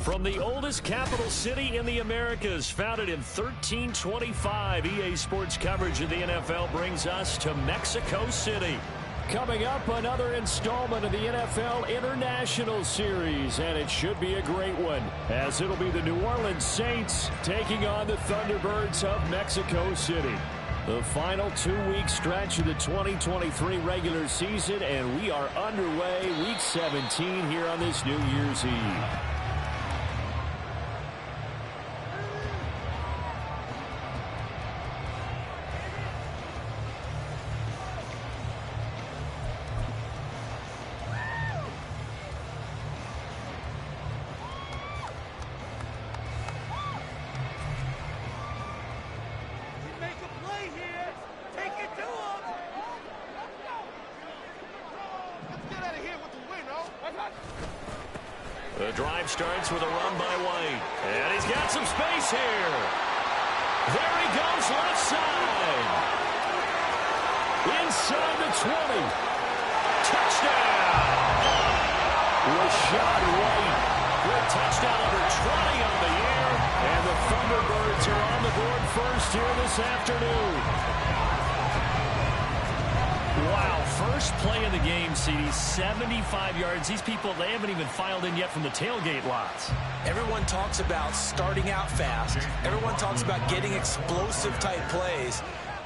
From the oldest capital city in the Americas, founded in 1325, EA Sports coverage of the NFL brings us to Mexico City. Coming up, another installment of the NFL International Series, and it should be a great one, as it'll be the New Orleans Saints taking on the Thunderbirds of Mexico City. The final 2-week stretch of the 2023 regular season, and we are underway Week 17 here on this New Year's Eve. The drive starts with a run by White. And he's got some space here. There he goes left side. Inside the 20. Touchdown. Rashad White with touchdown number 20 on the year. And the Thunderbirds are on the board first here this afternoon. Wow, first play of the game, CD, 75 yards. These people, they haven't even filed in yet from the tailgate lots. Everyone talks about starting out fast. Everyone talks about getting explosive-type plays.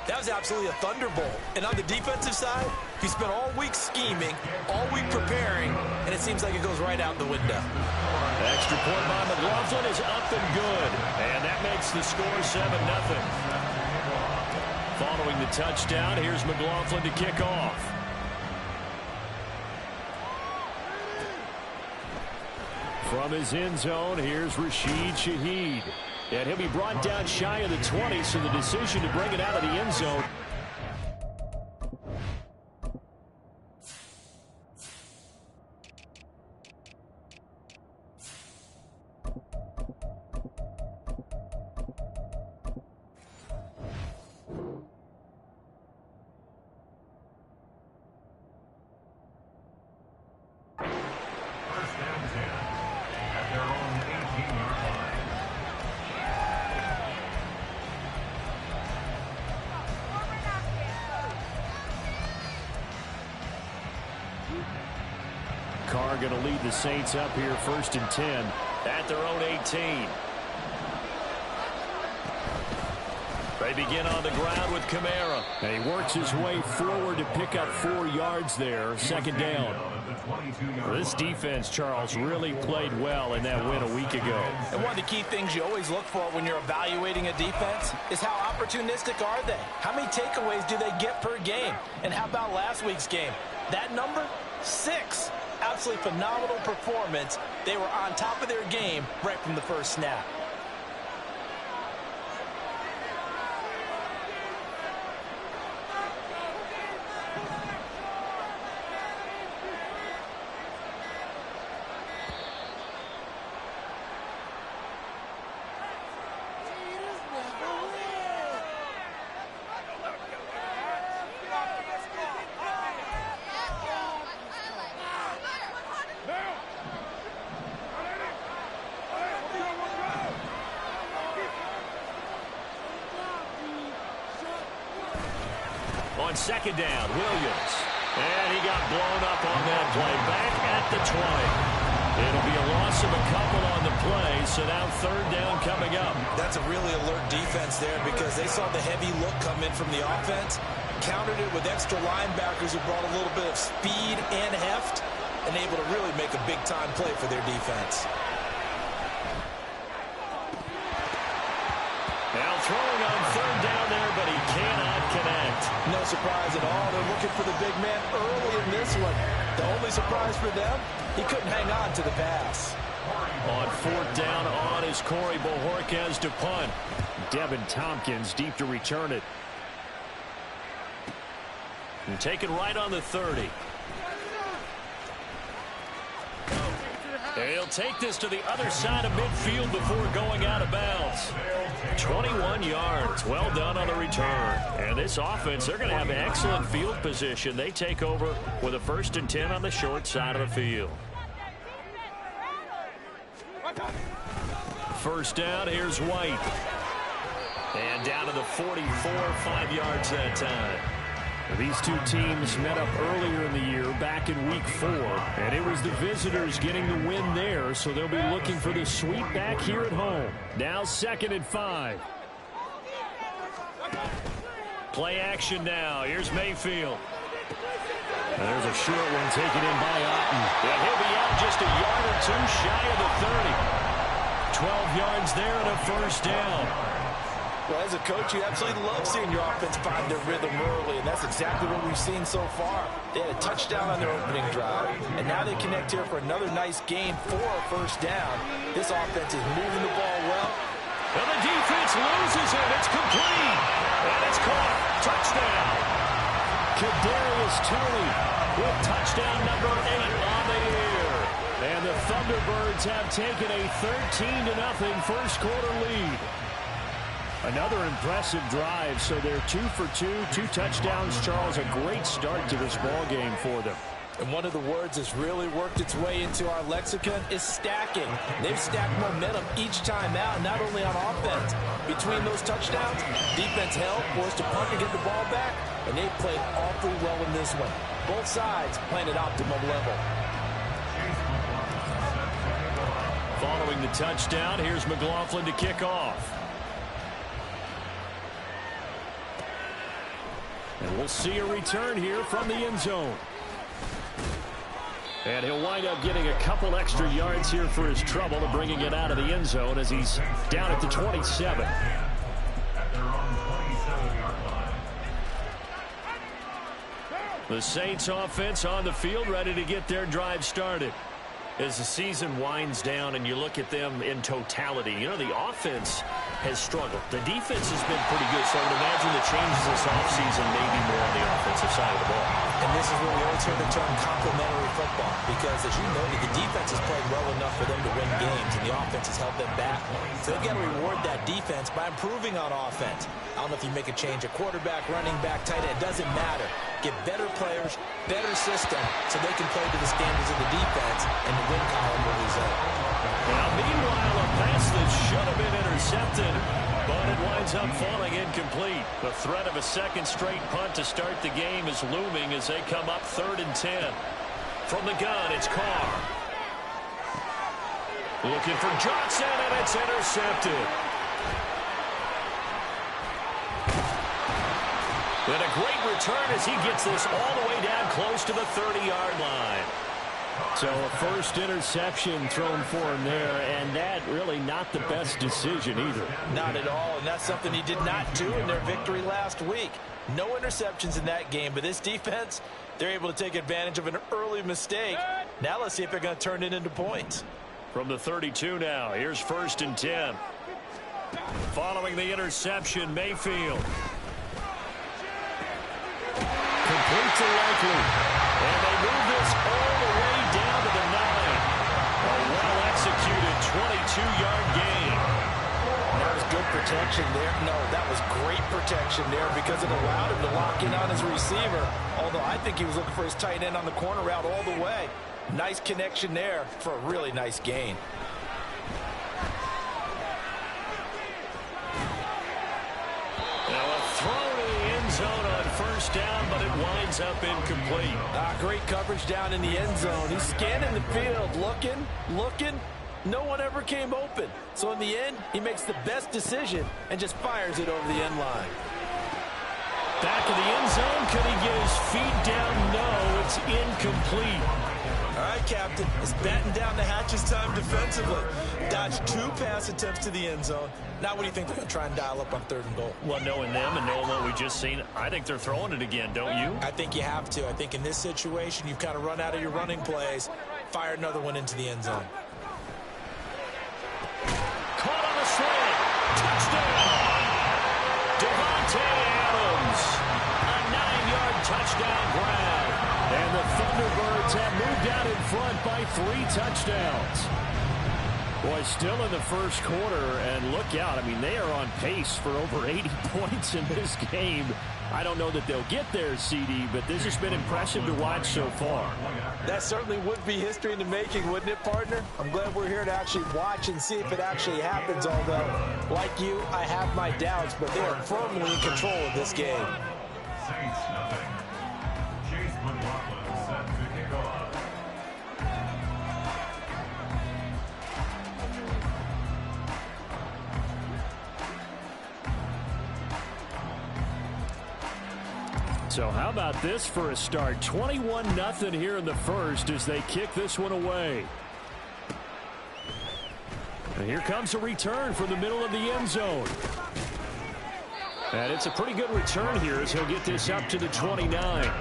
That was absolutely a thunderbolt. And on the defensive side, he spent all week scheming, all week preparing, and it seems like it goes right out the window. Extra point by McLaughlin is up and good. And that makes the score 7-0. Following the touchdown, here's McLaughlin to kick off. From his end zone, here's Rashid Shaheed. And he'll be brought down shy of the 20, so the decision to bring it out of the end zone. Carr going to lead the Saints up here, 1st and 10 at their own 18. They begin on the ground with Kamara. And he works his way forward to pick up 4 yards there, 2nd down. This defense, Charles, really played well in that win a week ago. And one of the key things you always look for when you're evaluating a defense is how opportunistic are they? How many takeaways do they get per game? And how about last week's game? That number? 6. Absolutely phenomenal performance. They were on top of their game right from the first snap. On 2nd down, Williams. And he got blown up on that play. Back at the 20. It'll be a loss of a couple on the play, so now 3rd down coming up. That's a really alert defense there because they saw the heavy look come in from the offense, countered it with extra linebackers who brought a little bit of speed and heft, and able to really make a big-time play for their defense. Now throwing on 3rd down there, but he cannot connect. No surprise at all. They're looking for the big man early in this one. The only surprise for them, he couldn't hang on to the pass. On 4th down on is Corey Bojorquez to punt. Devin Tompkins deep to return it. And taken right on the 30. He'll take this to the other side of midfield before going out of bounds. 21 yards. Well done on the return. And this offense, they're going to have excellent field position. They take over with a 1st and 10 on the short side of the field. first down. Here's White. And down to the 44, 5 yards that time. These two teams met up earlier in the year, back in week 4. And it was the visitors getting the win there, so they'll be looking for the sweep back here at home. Now 2nd and 5. Play action now. Here's Mayfield. And there's a short one taken in by Otten. And he'll be out just a yard or two shy of the 30. 12 yards there and a first down. Well, as a coach, you absolutely love seeing your offense find their rhythm early, and that's exactly what we've seen so far. They had a touchdown on their opening drive, and now they connect here for another nice gain for a first down. This offense is moving the ball well. And the defense loses it. It's complete. And it's caught. Touchdown. Kadarius Toney with touchdown number 8 on the year. And the Thunderbirds have taken a 13-0 first quarter lead. Another impressive drive, so they're 2 for 2 touchdowns. Charles, a great start to this ball game for them. And one of the words that's really worked its way into our lexicon is stacking. They've stacked momentum each time out, not only on offense. Between those touchdowns, defense held, forced to punt to get the ball back, and they played awfully well in this one. Both sides playing at optimum level. Following the touchdown, here's McLaughlin to kick off. And we'll see a return here from the end zone. And he'll wind up getting a couple extra yards here for his trouble and bringing it out of the end zone as he's down at the 27. The Saints offense on the field ready to get their drive started. As the season winds down and you look at them in totality, you know, the offense has struggled. The defense has been pretty good, so I would imagine the changes this offseason may be more on the offensive side of the ball. And this is where we always hear the term complementary football, because as you noted, the defense has played well enough for them to win games, and the offense has held them back. So they've got to reward that defense by improving on offense. I don't know if you make a change, a quarterback, running back, tight end, it doesn't matter. Get better players, better system, so they can play to the standards of the defense, and the win column will result. Now, meanwhile, a pass that should have been intercepted, but it winds up falling incomplete. The threat of a second straight punt to start the game is looming as they come up 3rd and 10. From the gun, it's Carr. Looking for Johnson, and it's intercepted. And a great return as he gets this all the way down close to the 30-yard line. So a first interception thrown for him there, and that really not the best decision either. Not at all, and that's something he did not do in their victory last week. No interceptions in that game, but this defense, they're able to take advantage of an early mistake. Now let's see if they're going to turn it into points. From the 32 now, here's 1st and 10. Following the interception, Mayfield. Complete to Likely. And they move this all the way down to the 9. A well-executed 22-yard gain. That was good protection there. No, that was great protection there because it allowed him to lock in on his receiver. Although I think he was looking for his tight end on the corner route all the way. Nice connection there for a really nice gain. Now a throw to the end zone on first down, but it winds up incomplete. Great coverage down in the end zone. He's scanning the field, looking. No one ever came open. So in the end, he makes the best decision and just fires it over the end line. Back in the end zone, could he get his feet down? No, it's incomplete. All right, Captain, it's batten down the hatches time defensively. Dodged 2 pass attempts to the end zone. Now what do you think they're going to try and dial up on 3rd and goal? Well, knowing them and knowing what we just seen, I think they're throwing it again, don't you? I think you have to. I think in this situation, you've kind of run out of your running plays. Fire another one into the end zone. Caught on the slant. Touchdown. Devontae Adams. A 9-yard touchdown grab. And the Thunderbirds have moved out in front by 3 touchdowns. Boy, still in the first quarter, and look out. I mean, they are on pace for over 80 points in this game. I don't know that they'll get there, CD, but this has been impressive to watch so far. That certainly would be history in the making, wouldn't it, partner? I'm glad we're here to actually watch and see if it actually happens, although, like you, I have my doubts, but they are firmly in control of this game. Saints nothing. Chase McLaughlin set to kick off. So how about this for a start? 21-0 here in the first as they kick this one away. And here comes a return from the middle of the end zone. And it's a pretty good return here as he'll get this up to the 29. The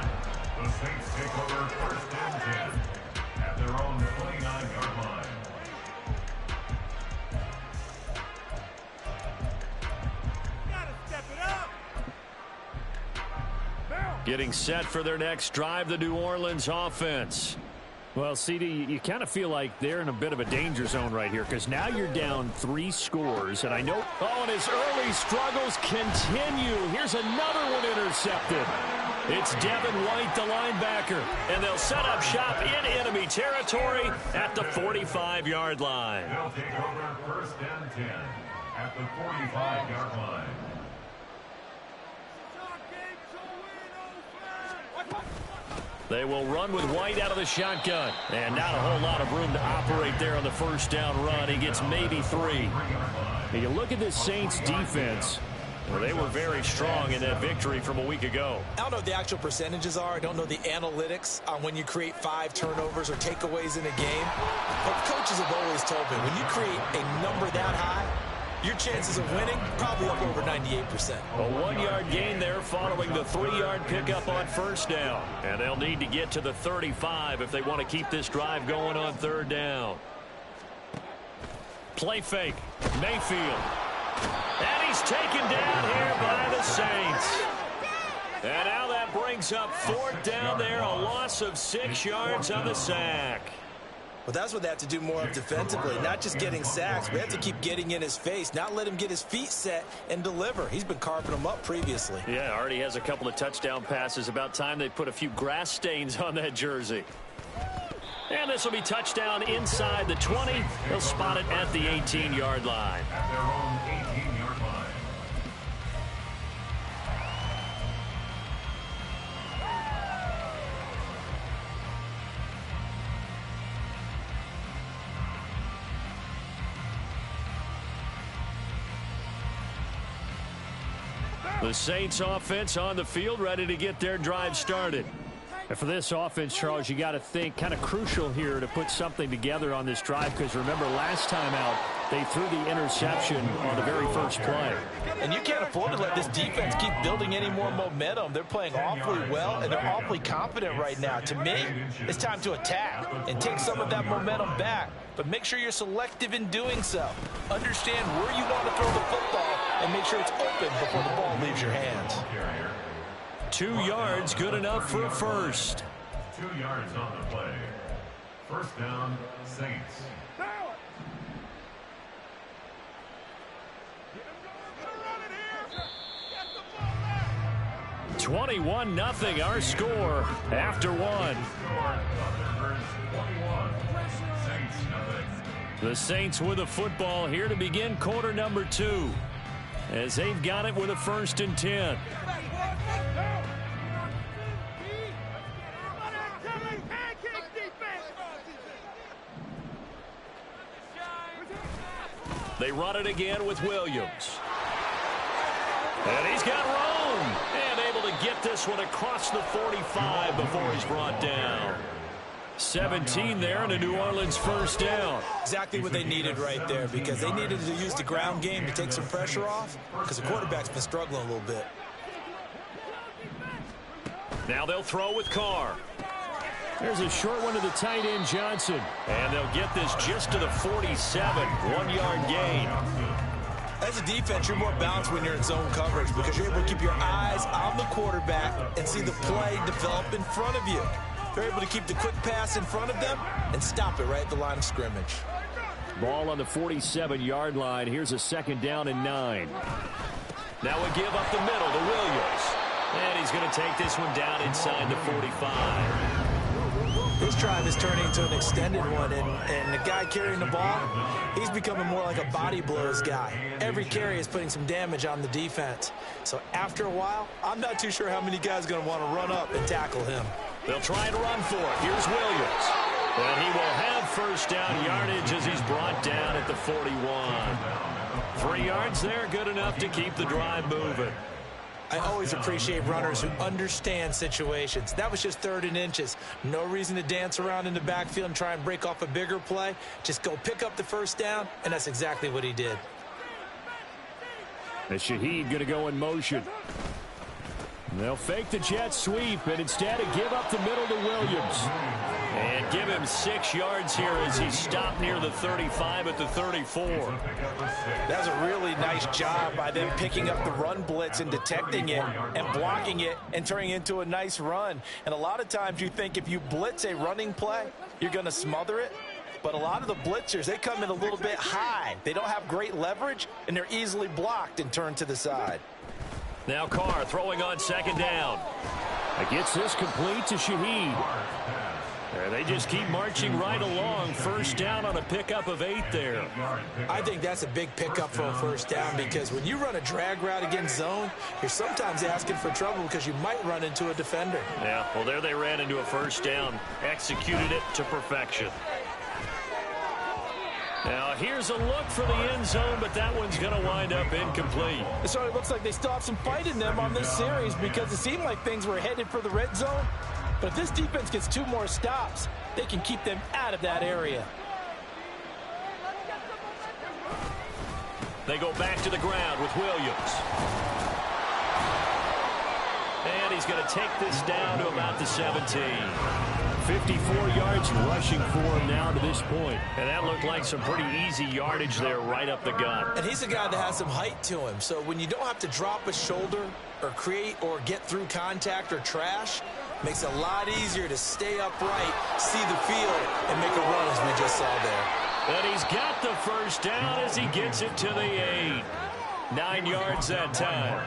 Saints take over first and 10 at their own 29-yard line. Getting set for their next drive, the New Orleans offense. Well, CD, you kind of feel like they're in a bit of a danger zone right here because now you're down 3 scores. And I know, and his early struggles continue. Here's another one intercepted. It's Devin White, the linebacker. And they'll set up shop in enemy territory at the 45-yard line. They'll take over first and 10 at the 45-yard line. They will run with White out of the shotgun. And not a whole lot of room to operate there on the first down run. He gets maybe 3. And you look at this Saints defense. Well, they were very strong in that victory from a week ago. I don't know what the actual percentages are. I don't know the analytics on when you create 5 turnovers or takeaways in a game. But coaches have always told me, when you create a number that high, your chances of winning probably up over 98%. A 1-yard gain there following the 3-yard pickup on first down. And they'll need to get to the 35 if they want to keep this drive going on third down. Play fake. Mayfield. And he's taken down here by the Saints. And now that brings up 4th down there, a loss of 6 yards on the sack. Well, that's what they have to do more of defensively, not just getting sacks, but they have to keep getting in his face, not let him get his feet set and deliver. He's been carving them up previously. Yeah, already has a couple of touchdown passes. About time they put a few grass stains on that jersey. And this will be touchdown inside the 20. They'll spot it at the 18-yard line. At their own 18-yard line. The Saints offense on the field, ready to get their drive started. And for this offense, Charles, you got to think kind of crucial here to put something together on this drive because remember last time out they threw the interception on the very first play. And you can't afford to let this defense keep building any more momentum. They're playing awfully well and they're awfully confident right now. To me, it's time to attack and take some of that momentum back. But make sure you're selective in doing so. Understand where you want to throw the football and make sure it's open before the ball leaves your hands. 2 yards, good enough for a first. 2 yards on the play. First down, Saints. 21-0 our score after 1. The Saints with a football here to begin quarter number 2 as they've got it with a 1st and 10. They run it again with Williams. And he's got room. And able to get this one across the 45 before he's brought down. 17 there and a New Orleans first down. Exactly what they needed right there because they needed to use the ground game to take some pressure off because the quarterback's been struggling a little bit. Now they'll throw with Carr. There's a short one to the tight end, Johnson. And they'll get this just to the 47. 1-yard gain. As a defense, you're more balanced when you're in zone coverage because you're able to keep your eyes on the quarterback and see the play develop in front of you. They're able to keep the quick pass in front of them and stop it right at the line of scrimmage. Ball on the 47-yard line. Here's a 2nd down and 9. Now we give up the middle to Williams. he's going to take this one down inside the 45. This drive is turning into an extended one, and the guy carrying the ball, he's becoming more like a body blows guy. Every carry is putting some damage on the defense. So after a while, I'm not too sure how many guys are going to want to run up and tackle him. They'll try and run for it. Here's Williams. And he will have first down yardage as he's brought down at the 41. 3 yards there, good enough to keep the drive moving. I always appreciate runners who understand situations. That was just 3rd and inches. No reason to dance around in the backfield and try and break off a bigger play. Just go pick up the first down, and that's exactly what he did. And Shaheed going to go in motion. They'll fake the jet sweep, and instead give up the middle to Williams. And give him 6 yards here as he stopped near the 35 at the 34. That's a really nice job by them picking up the run blitz and detecting it and blocking it and turning it into a nice run. And a lot of times you think if you blitz a running play, you're going to smother it. But a lot of the blitzers, they come in a little bit high. They don't have great leverage, and they're easily blocked and turned to the side. Now Carr throwing on 2nd down. It gets this complete to Shaheed. And they just keep marching right along. First down on a pickup of 8 there. I think that's a big pickup for a first down because when you run a drag route against zone, you're sometimes asking for trouble because you might run into a defender. Yeah, well, there they ran into a first down. Executed it to perfection. Now, here's a look for the end zone, but that one's going to wind up incomplete. It sort of looks like they still have some fight in them on this series because it seemed like things were headed for the red zone. But if this defense gets 2 more stops, they can keep them out of that area. They go back to the ground with Williams. And he's going to take this down to about the 17. 54 yards rushing for him now to this point. And that looked like some pretty easy yardage there right up the gut. And he's a guy that has some height to him. So when you don't have to drop a shoulder or create or get through contact or trash, makes it a lot easier to stay upright, see the field, and make a run as we just saw there. And he's got the first down as he gets it to the 8. 9 yards that time.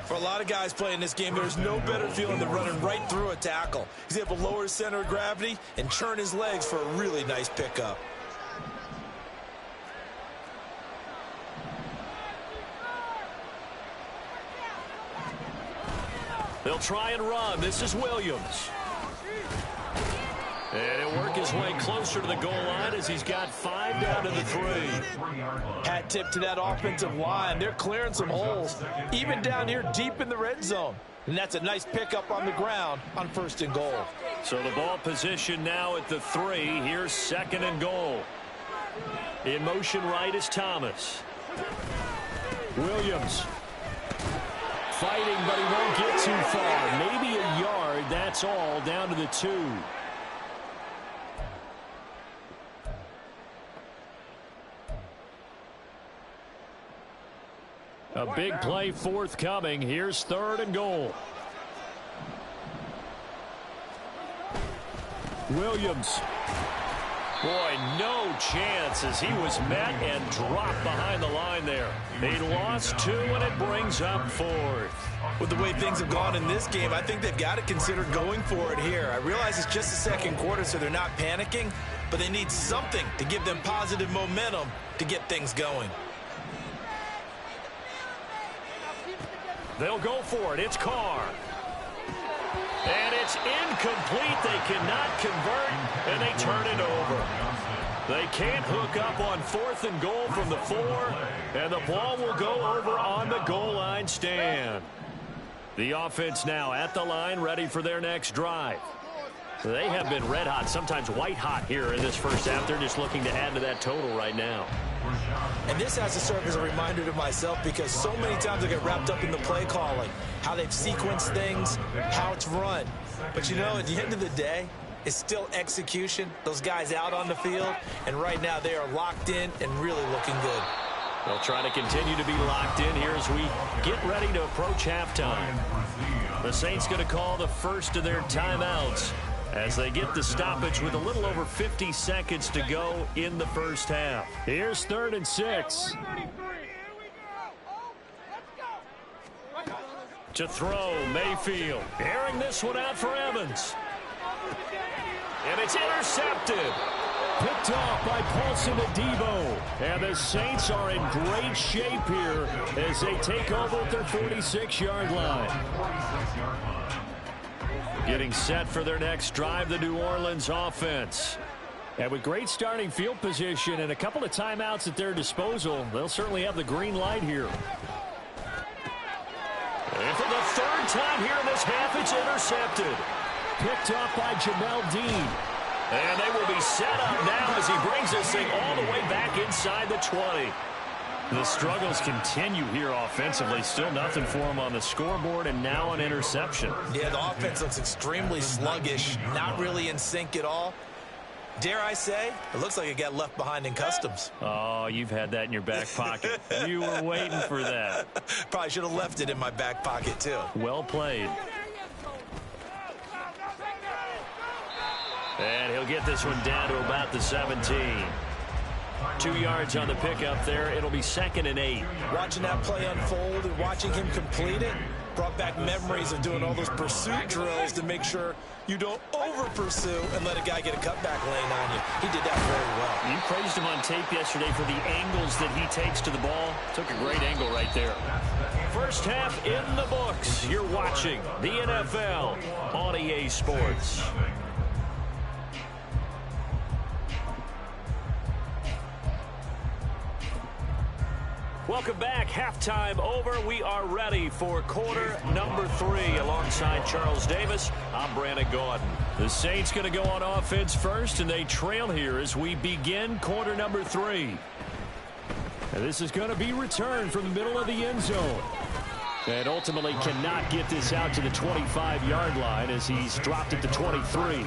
For a lot of guys playing this game, there's no better feeling than running right through a tackle. He's able to lower his center of gravity and churn his legs for a really nice pickup. They'll try and run. This is Williams. And he'll work his way closer to the goal line as he's got 5 down to the 3. Hat tip to that offensive line. They're clearing some holes, even down here deep in the red zone. And that's a nice pickup on the ground on 1st and goal. So the ball position now at the 3. Here's 2nd and goal. In motion right is Thomas. Williams. Fighting, but he won't get too far. Maybe a yard, that's all, down to the 2. A big play forthcoming. Here's 3rd and goal. Williams. Boy, no chance as he was met and dropped behind the line there. He lost 2, and it brings up 4th. With the way things have gone in this game, I think they've got to consider going for it here. I realize it's just the 2nd quarter, so they're not panicking, but they need something to give them positive momentum to get things going. They'll go for it. It's Carr. And it's incomplete. They cannot convert, and they turn it over. They can't hook up on 4th and goal from the 4, and the ball will go over on the goal line stand. The offense now at the line, ready for their next drive. They have been red hot, sometimes white hot here in this first half. They're just looking to add to that total right now. And this has to serve as a reminder to myself because so many times I get wrapped up in the play calling, how they've sequenced things, how it's run. But you know, at the end of the day, it's still execution. Those guys out on the field, and right now they are locked in and really looking good. They'll try to continue to be locked in here as we get ready to approach halftime. The Saints going to call the first of their timeouts as they get the stoppage with a little over 50 seconds to go in the first half. Here's 3rd and 6. To throw, Mayfield. Airing this one out for Evans. And it's intercepted. Picked off by Paulson Adebo. And the Saints are in great shape here as they take over at their 46-yard line. Getting set for their next drive, the New Orleans offense. And with great starting field position and a couple of timeouts at their disposal, they'll certainly have the green light here. And for the third time here in this half, it's intercepted. Picked up by Jamel Dean. And they will be set up now as he brings this thing all the way back inside the 20. The struggles continue here offensively. Still nothing for him on the scoreboard, and now an interception. Yeah, the offense looks extremely sluggish, not really in sync at all. Dare I say, it looks like it got left behind in customs. Oh, you've had that in your back pocket. You were waiting for that. Probably should have left it in my back pocket, too. Well played. And he'll get this one down to about the 17. 2 yards on the pickup there. It'll be 2nd and 8. Watching that play unfold and watching him complete it brought back memories of doing all those pursuit drills to make sure you don't over-pursue and let a guy get a cutback lane on you. He did that very well. You praised him on tape yesterday for the angles that he takes to the ball. Took a great angle right there. First half in the books. You're watching the NFL on EA Sports. Welcome back. Halftime over. We are ready for quarter number 3. Alongside Charles Davis, I'm Brandon Gordon. The Saints going to go on offense first, and they trail here as we begin quarter number 3. And this is going to be returned from the middle of the end zone. And ultimately cannot get this out to the 25-yard line as he's dropped at the 23.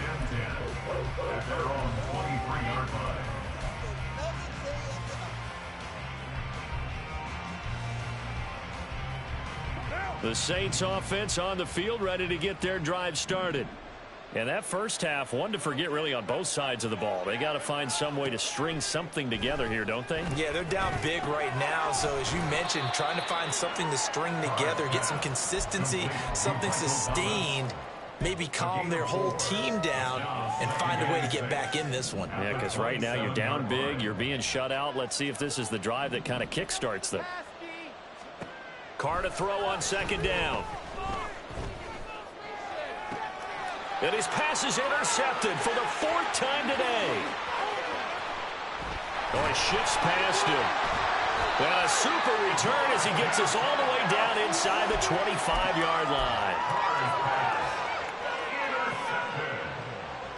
The Saints offense on the field, ready to get their drive started. And that first half, one to forget really on both sides of the ball. They got to find some way to string something together here, don't they? Yeah, they're down big right now. So as you mentioned, trying to find something to string together, get some consistency, something sustained, maybe calm their whole team down and find a way to get back in this one. Yeah, because right now you're down big, you're being shut out. Let's see if this is the drive that kind of kickstarts them. Carr to throw on 2nd down. And his pass is intercepted for the 4th time today. Oh, he shifts past him. And a super return as he gets us all the way down inside the 25-yard line.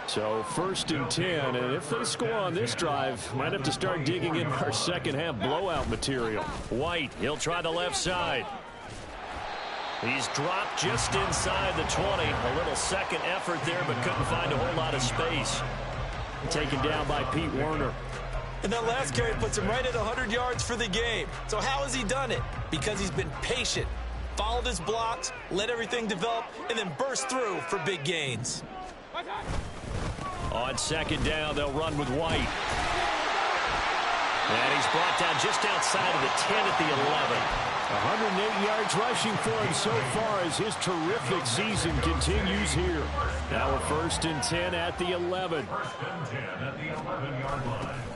So 1st and 10, and if they score on this drive, might have to start digging in our second half blowout material. White, he'll try the left side. He's dropped just inside the 20. A little second effort there, but couldn't find a whole lot of space. Taken down by Pete Werner. And that last carry puts him right at 100 yards for the game. So how has he done it? Because he's been patient, followed his blocks, let everything develop, and then burst through for big gains. On 2nd down, they'll run with White. And he's brought down just outside of the 10 at the 11. 108 yards rushing for him so far as his terrific season continues here. Now a 1st and 10 at the 11.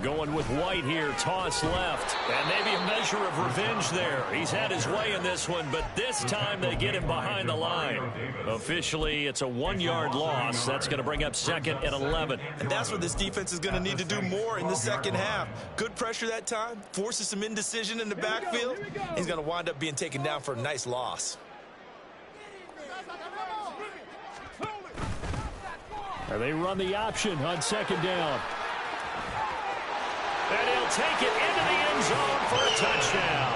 Going with White here, toss left. And maybe a measure of revenge there. He's had his way in this one, but this time they get him behind the line. Officially, it's a 1-yard loss. That's going to bring up 2nd and 11. And that's what this defense is going to need to do more in the second half. Good pressure that time, forces some indecision in the backfield. He's going to wind up being taken down for a nice loss. And they run the option on 2nd down. And he'll take it into the end zone for a touchdown.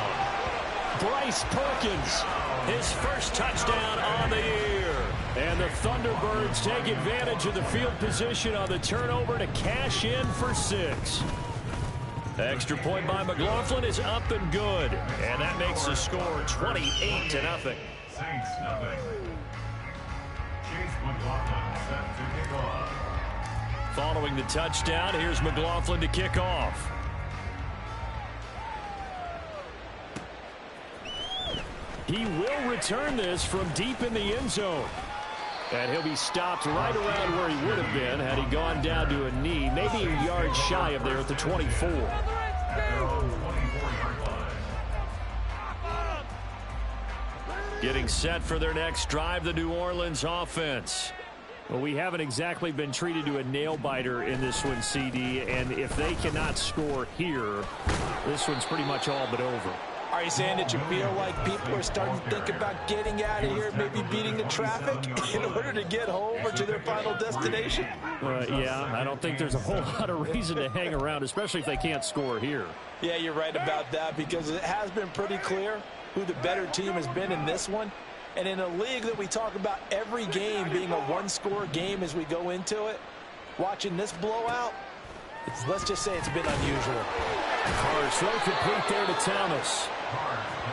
Bryce Perkins, his first touchdown on the year. And the Thunderbirds take advantage of the field position on the turnover to cash in for 6. Extra point by McLaughlin is up and good. And that makes the score 28-0. Saints nothing. Chase McLaughlin set to kick off. Following the touchdown, here's McLaughlin to kick off. He will return this from deep in the end zone. And he'll be stopped right around where he would have been had he gone down to a knee, maybe a yard shy of there at the 24. Getting set for their next drive, the New Orleans offense. Well, we haven't exactly been treated to a nail-biter in this one, CD, and if they cannot score here, this one's pretty much all but over. Are you saying that you feel like people are starting to think about getting out of here, maybe beating the traffic in order to get home or to their final destination? Yeah, I don't think there's a whole lot of reason to hang around, especially if they can't score here. Yeah, you're right about that, because it has been pretty clear who the better team has been in this one. And in a league that we talk about every game being a one-score game as we go into it, watching this blowout, let's just say it's been unusual. Carr's throw complete there to Thomas.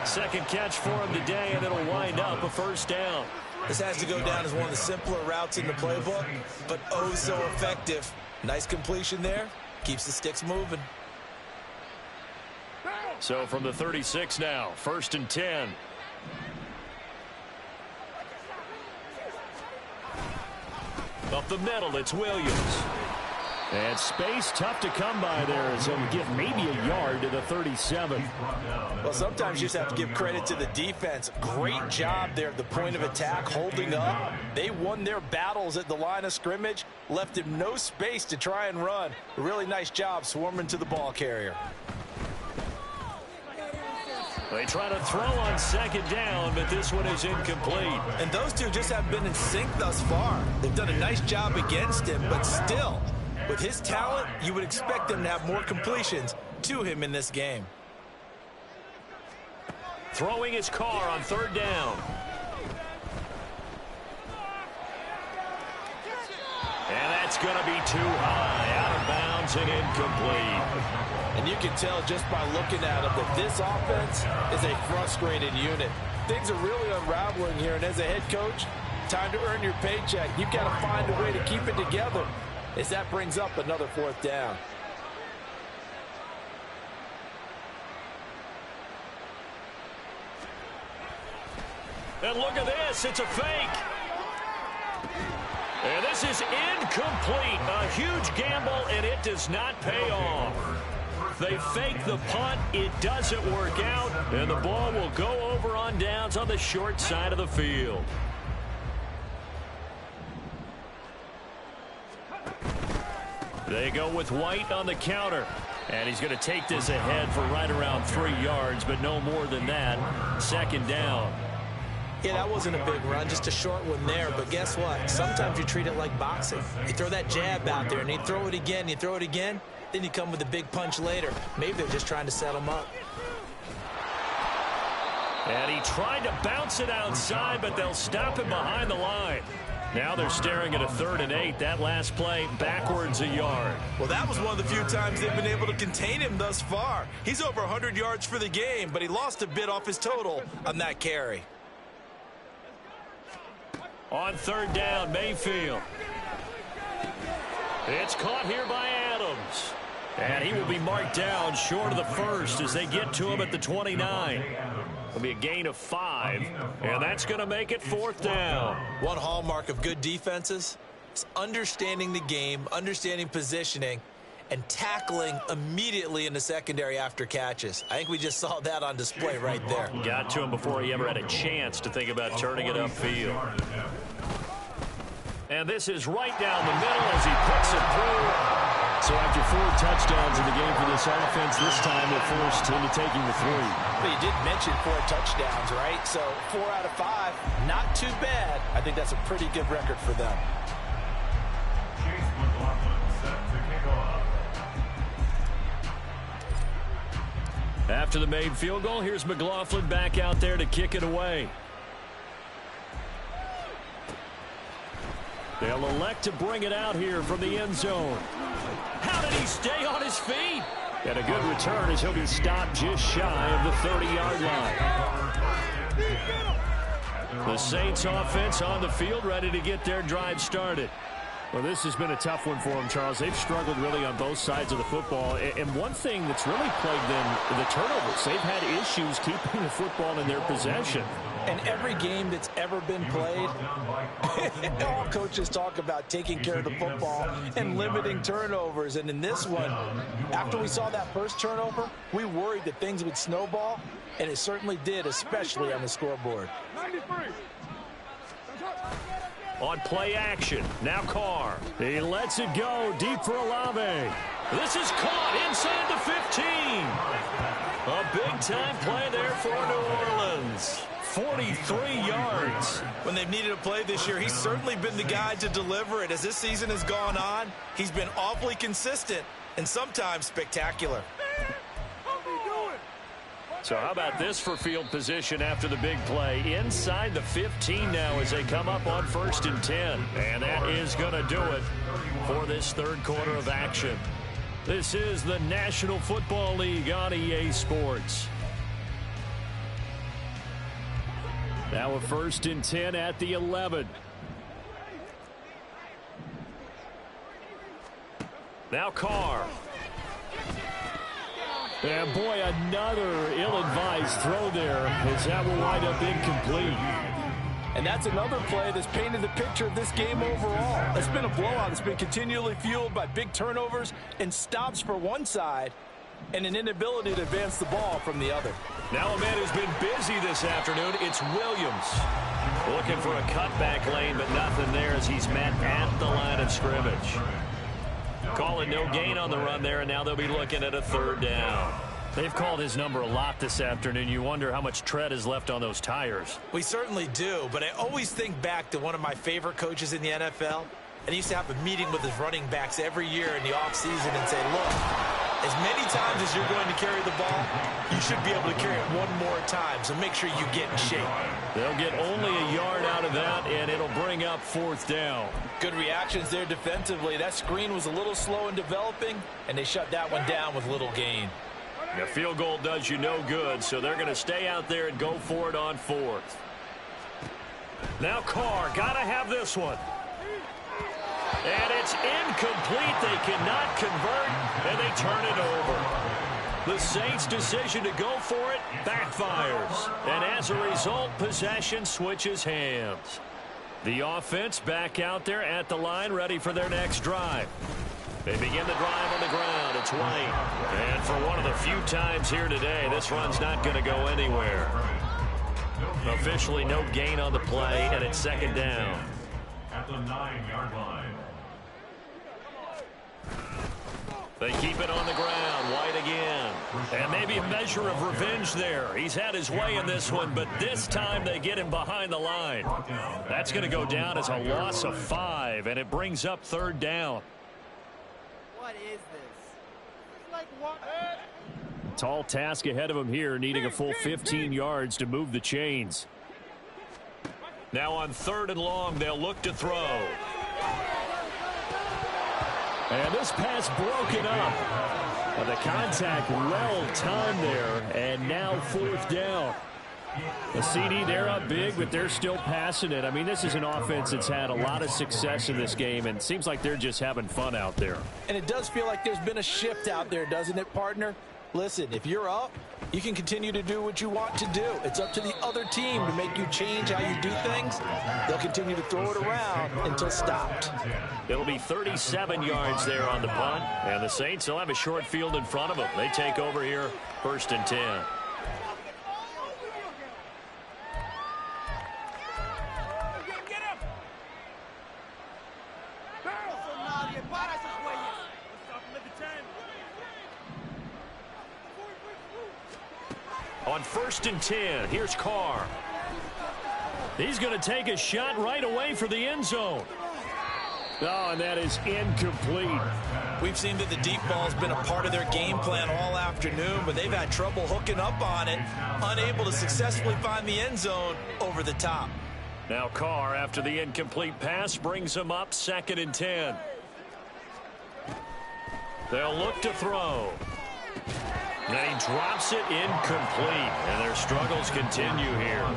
Second catch for him today, and it'll wind up a first down. This has to go down as one of the simpler routes in the playbook, but oh so effective. Nice completion there. Keeps the sticks moving. So from the 36 now, 1st and 10. Up the middle, it's Williams. And space tough to come by there as he'll get maybe a yard to the 37. Well, sometimes you just have to give credit to the defense. Great job there at the point of attack, holding up. They won their battles at the line of scrimmage, left him no space to try and run. A really nice job swarming to the ball carrier. They try to throw on second down, but this one is incomplete. And those two just have been in sync thus far. They've done a nice job against him, but still, with his talent, you would expect them to have more completions to him in this game. Throwing his car on 3rd down. And that's going to be too high, out of bounds and incomplete. And you can tell just by looking at him that this offense is a frustrated unit. Things are really unraveling here, and as a head coach, time to earn your paycheck. You've got to find a way to keep it together as that brings up another 4th down. And look at this, it's a fake. And this is incomplete. A huge gamble, and it does not pay off. They fake the punt. It doesn't work out, and the ball will go over on downs on the short side of the field. They go with White on the counter, and he's going to take this ahead for right around 3 yards, but no more than that. 2nd down. Yeah, that wasn't a big run, just a short one there. But guess what? Sometimes you treat it like boxing. You throw that jab out there, and you throw it again, then you come with a big punch later. Maybe they're just trying to set him up. And he tried to bounce it outside, but they'll stop him behind the line. Now they're staring at a 3rd and 8. That last play, backwards a yard. Well, that was one of the few times they've been able to contain him thus far. He's over 100 yards for the game, but he lost a bit off his total on that carry. On 3rd down, Mayfield. It's caught here by Adams. And he will be marked down short of the 1st as they get to him at the 29. It'll be a gain of 5, and that's going to make it 4th down. One hallmark of good defenses is understanding the game, understanding positioning, and tackling immediately in the secondary after catches. I think we just saw that on display right there. Got to him before he ever had a chance to think about turning it upfield. And this is right down the middle as he puts it through. So after 4 touchdowns in the game for this offense, this time they're forced into taking the 3. But you did mention 4 touchdowns, right? So 4 out of 5, not too bad. I think that's a pretty good record for them. After the made field goal, here's McLaughlin back out there to kick it away. They'll elect to bring it out here from the end zone. How did he stay on his feet? And a good return as he'll be stopped just shy of the 30-yard line. The Saints offense on the field ready to get their drive started. Well, this has been a tough one for them, Charles. They've struggled really on both sides of the football. And one thing that's really plagued them, the turnovers. They've had issues keeping the football in their possession. And every game that's ever been played, all coaches talk about taking care of the football and limiting turnovers. And in this one, after we saw that first turnover, we worried that things would snowball, and it certainly did, especially on the scoreboard. 93. On play action, now Carr. He lets it go deep for Olave. This is caught inside the 15. A big-time play there for New Orleans. 43 yards. When they've needed a play this year, he's certainly been the guy to deliver it. As this season has gone on, he's been awfully consistent and sometimes spectacular. So how about this for field position after the big play? Inside the 15 now as they come up on 1st and 10. And that is going to do it for this third quarter of action. This is the National Football League on EA Sports. Now a 1st and 10 at the 11. Now Carr. And boy, another ill-advised throw there as that will wind up incomplete. And that's another play that's painted the picture of this game overall. It's been a blowout. It's been continually fueled by big turnovers and stops for one side and an inability to advance the ball from the other. Now a man who's been busy this afternoon, it's Williams. Looking for a cutback lane, but nothing there as he's met at the line of scrimmage. Calling no gain on the run there, and now they'll be looking at a 3rd down. They've called his number a lot this afternoon. You wonder how much tread is left on those tires. We certainly do, but I always think back to one of my favorite coaches in the NFL, and he used to have a meeting with his running backs every year in the offseason and say, look, as many times as you're going to carry the ball, you should be able to carry it one more time, so make sure you get in shape. They'll get only a yard out of that, and it'll bring up 4th down. Good reactions there defensively. That screen was a little slow in developing, and they shut that one down with little gain. The field goal does you no good, so they're going to stay out there and go for it on 4th. Now Carr, got to have this one. And it's incomplete. They cannot convert, and they turn it over. The Saints' decision to go for it backfires. And as a result, possession switches hands. The offense back out there at the line, ready for their next drive. They begin the drive on the ground. It's White. And for one of the few times here today, this run's not going to go anywhere. Officially no gain on the play, and it's 2nd down. At the 9-yard line. They keep it on the ground. White again. And maybe a measure of revenge there. He's had his way in this one, but this time they get him behind the line. That's going to go down as a loss of 5, and it brings up 3rd down. What is this? Like what? Tall task ahead of him here, needing a full 15 yards to move the chains. Now on 3rd and long, they'll look to throw. And this pass broken up. But the contact well timed there, and now 4th down. The CD, they're up big, but they're still passing it. I mean, this is an offense that's had a lot of success in this game, and it seems like they're just having fun out there. And it does feel like there's been a shift out there, doesn't it, partner? Listen, if you're up, you can continue to do what you want to do. It's up to the other team to make you change how you do things. They'll continue to throw it around until stopped. It'll be 37 yards there on the punt, and the Saints will have a short field in front of them. They take over here, 1st and 10. On 1st and 10, here's Carr. He's going to take a shot right away for the end zone. Oh, and that is incomplete. We've seen that the deep ball's been a part of their game plan all afternoon, but they've had trouble hooking up on it, unable to successfully find the end zone over the top. Now Carr, after the incomplete pass, brings him up 2nd and 10. They'll look to throw. And he drops it incomplete, and their struggles continue here.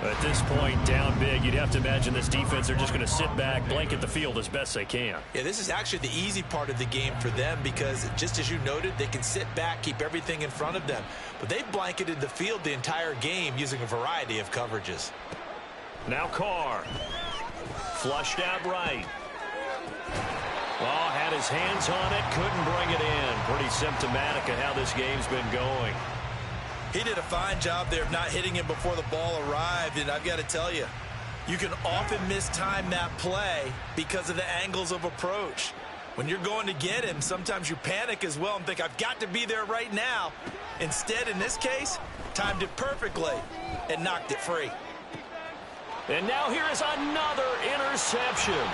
At this point, down big, you'd have to imagine this defense are just going to sit back, blanket the field as best they can. Yeah, this is actually the easy part of the game for them because, just as you noted, they can sit back, keep everything in front of them. But they've blanketed the field the entire game using a variety of coverages. Now Carr. Flushed out right. Oh, had his hands on it, couldn't bring it in. Pretty symptomatic of how this game's been going. He did a fine job there of not hitting him before the ball arrived, and I've got to tell you, you can often mistime that play because of the angles of approach. When you're going to get him, sometimes you panic as well and think, I've got to be there right now. Instead, in this case, timed it perfectly and knocked it free. And now here is another interception.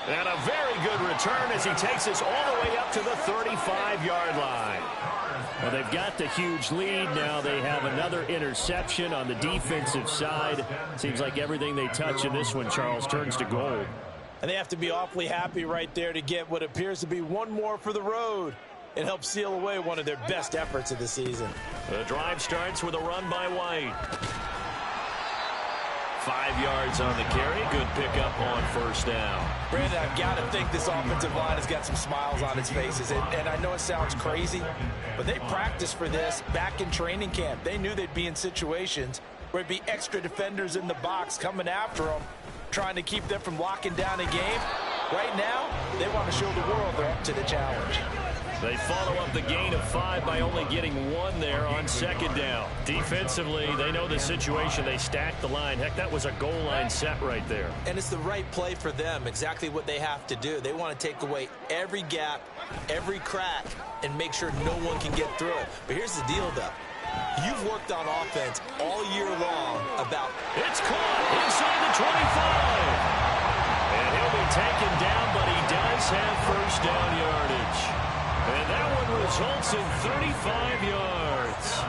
And a very good return as he takes us all the way up to the 35-yard line. Well, they've got the huge lead. Now they have another interception on the defensive side. Seems like everything they touch in this one, Charles, turns to gold. And they have to be awfully happy right there to get what appears to be one more for the road and help seal away one of their best efforts of the season. The drive starts with a run by White. 5 yards on the carry. Good pickup on first down. Brandon, I've got to think this offensive line has got some smiles on its faces. And I know it sounds crazy, but they practiced for this back in training camp. They knew they'd be in situations where it'd be extra defenders in the box coming after them, trying to keep them from locking down a game. Right now, they want to show the world they're up to the challenge. They follow up the gain of 5 by only getting 1 there on second down. Defensively, they know the situation. They stack the line. Heck, that was a goal line set right there. And it's the right play for them, exactly what they have to do. They want to take away every gap, every crack, and make sure no one can get through it. But here's the deal, though. You've worked on offense all year long about... It's caught inside the 25. And he'll be taken down, but he does have first down yardage. And that one results in 35 yards.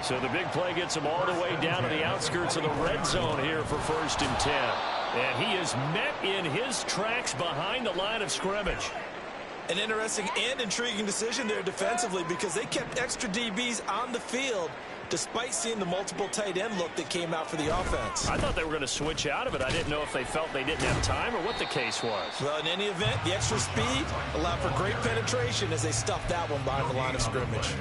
So the big play gets him all the way down to the outskirts of the red zone here for 1st and 10. And he is met in his tracks behind the line of scrimmage. An interesting and intriguing decision there defensively because they kept extra DBs on the field despite seeing the multiple tight end look that came out for the offense. I thought they were going to switch out of it. I didn't know if they felt they didn't have time or what the case was. Well, in any event, the extra speed allowed for great penetration as they stuffed that one behind the line of scrimmage.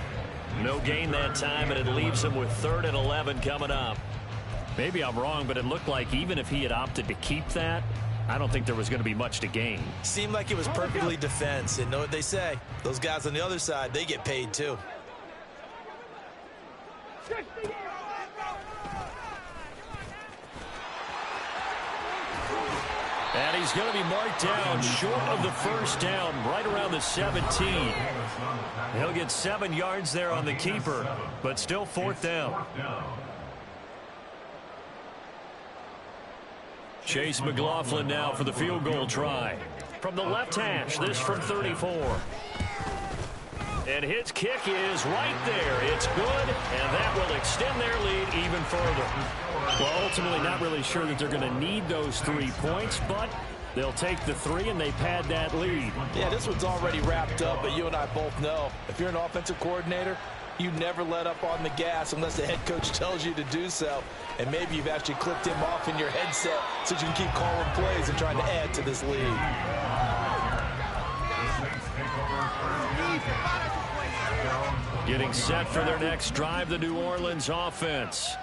No gain that time, and it leaves them with 3rd and 11 coming up. Maybe I'm wrong, but it looked like even if he had opted to keep that, I don't think there was going to be much to gain. Seemed like it was perfectly defense, and know what they say. Those guys on the other side, they get paid too. And he's going to be marked down short of the first down, right around the 17. He'll get 7 yards there on the keeper, but still 4th down. Chase McLaughlin now for the field goal try. From the left hash, this from 34. And his kick is right there. It's good, and that will extend their lead even further. Well, ultimately not really sure that they're going to need those 3 points, but they'll take the 3 and they pad that lead. Yeah, this one's already wrapped up, but you and I both know if you're an offensive coordinator, you never let up on the gas unless the head coach tells you to do so. And maybe you've actually clicked him off in your headset so you can keep calling plays and trying to add to this lead. Getting set for their next drive, the New Orleans offense.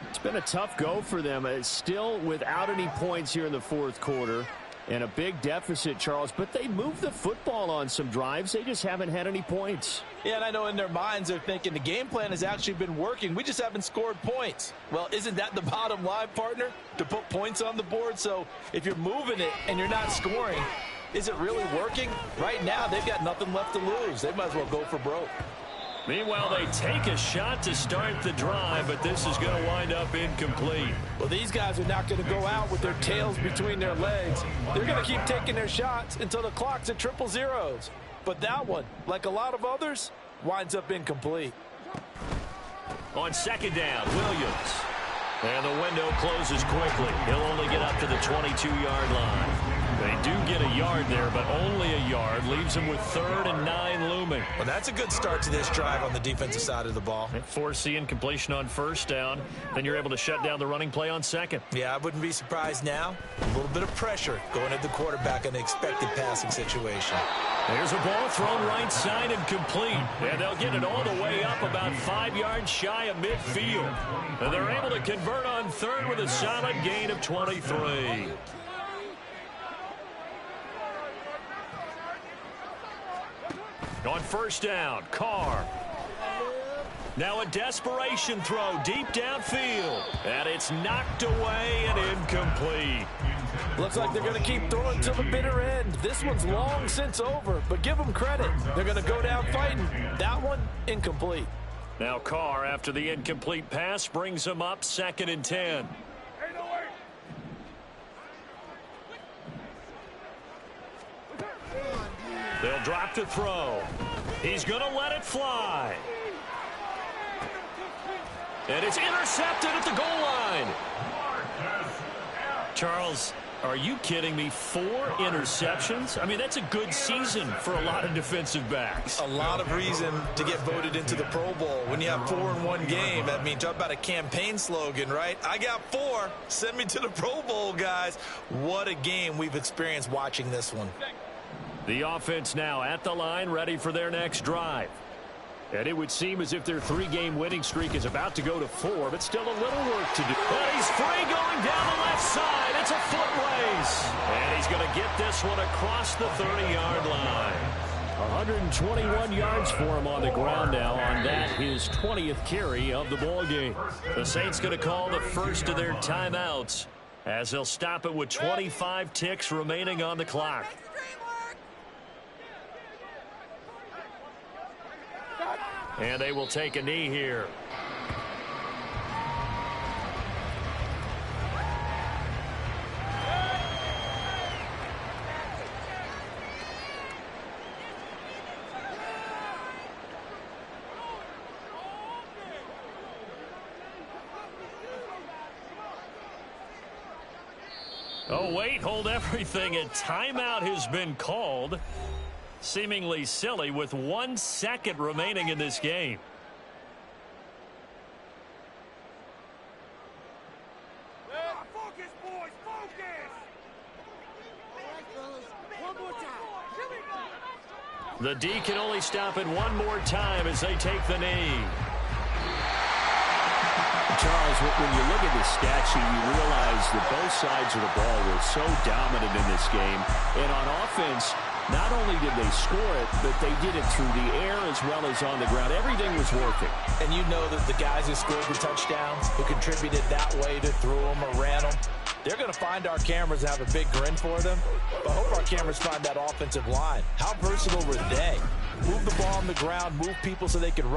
It's been a tough go for them. It's still without any points here in the 4th quarter. And a big deficit, Charles. But they moved the football on some drives. They just haven't had any points. Yeah, and I know in their minds they're thinking the game plan has actually been working. We just haven't scored points. Well, isn't that the bottom line, partner? To put points on the board? So if you're moving it and you're not scoring, is it really working? Right now, they've got nothing left to lose. They might as well go for broke. Meanwhile, they take a shot to start the drive, but this is going to wind up incomplete. Well, these guys are not going to go out with their tails between their legs. They're going to keep taking their shots until the clock's at 000. But that one, like a lot of others, winds up incomplete. On 2nd down, Williams. And the window closes quickly. He'll only get up to the 22-yard line. They do get a yard there, but only a yard. Leaves them with 3rd and 9 looming. Well, that's a good start to this drive on the defensive side of the ball. They force the incompletion on 1st down. Then you're able to shut down the running play on 2nd. Yeah, I wouldn't be surprised now. A little bit of pressure going at the quarterback in an expected passing situation. There's a ball thrown right side and complete. And they'll get it all the way up about 5 yards shy of midfield. And they're able to convert on 3rd with a solid gain of 23. On 1st down, Carr. Now a desperation throw deep downfield. And it's knocked away and incomplete. Looks like they're going to keep throwing to the bitter end. This one's long since over, but give them credit. They're going to go down fighting. That one, incomplete. Now Carr, after the incomplete pass, brings him up 2nd and 10. They'll drop to throw. He's going to let it fly. And it's intercepted at the goal line. Charles, are you kidding me? 4 interceptions? I mean, that's a good season for a lot of defensive backs. A lot of reason to get voted into the Pro Bowl. When you have 4 in one game, that means talk about a campaign slogan, right? I got 4. Send me to the Pro Bowl, guys. What a game we've experienced watching this one. The offense now at the line, ready for their next drive. And it would seem as if their 3-game winning streak is about to go to 4, but still a little work to do. And he's free going down the left side. It's a foot race. And he's going to get this one across the 30-yard line. 121 yards for him on the ground now on that, his 20th carry of the ball game. The Saints going to call the first of their timeouts as they'll stop it with 25 ticks remaining on the clock. And they will take a knee here. Oh, wait, hold everything. A timeout has been called. Seemingly silly with 1 second remaining in this game. Focus, boys, focus! One more time. The D can only stop it one more time as they take the knee. Charles, when you look at the stat sheet, you realize that both sides of the ball were so dominant in this game. And on offense, not only did they score it, but they did it through the air as well as on the ground. Everything was working. And you know that the guys who scored the touchdowns, who contributed that way to throw them or ran them, they're going to find our cameras and have a big grin for them. But I hope our cameras find that offensive line. How versatile were they? Move the ball on the ground, move people so they could run.